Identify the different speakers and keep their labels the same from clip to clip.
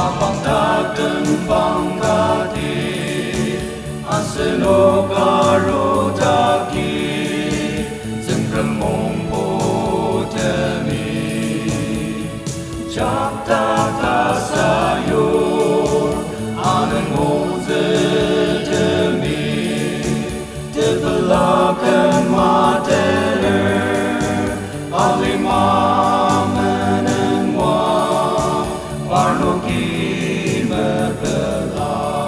Speaker 1: Apangtaken pangkati Asenokaro-taki Zempremong potemi Jakta kasayor Anengozetemi Tibelaken materer Alimamenenwa Parnoki mebelar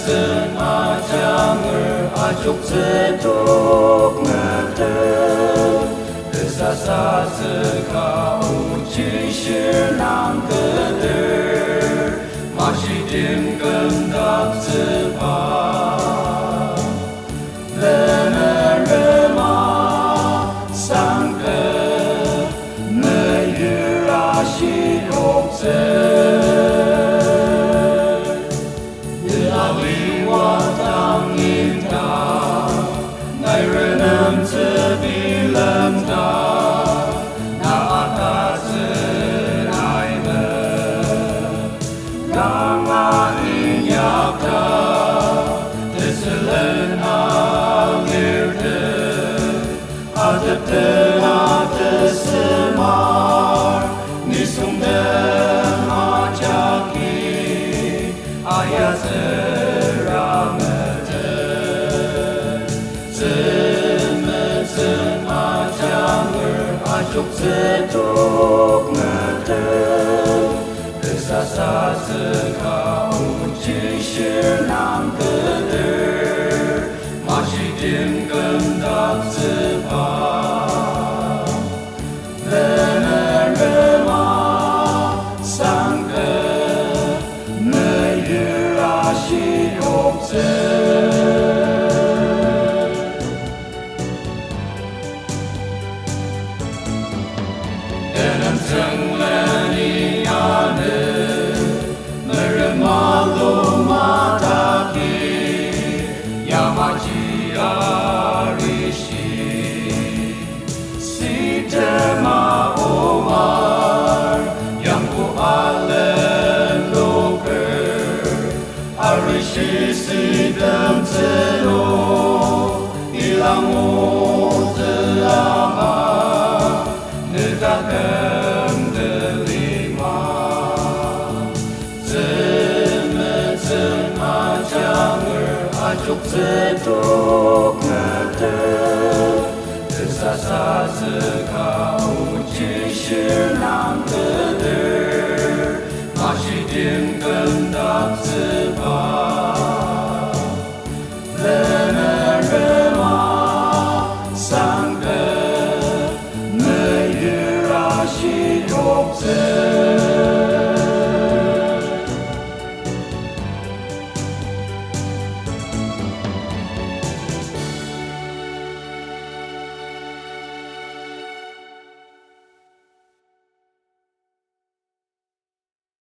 Speaker 1: Zen ajanger Ajuk zetuk ngeter Desasa seka uci shirnang keder Mashidim gendak zebar Venerema sangke Neyurashi okze Watang inta Nairenam sebilam ta Na atasen aime Rama inyakta Teselen alirte Adepten atesemar Nisumden ajaki Ayasen Ajuk zetuk ngeter Desasa seka uci shirnang keder Mashidim gendak zebar Venerema sangke Neyurashi okze Sidam zelo ilang ama nedakam delima Zemet ajanger ajuk zetuk ngeter Desasa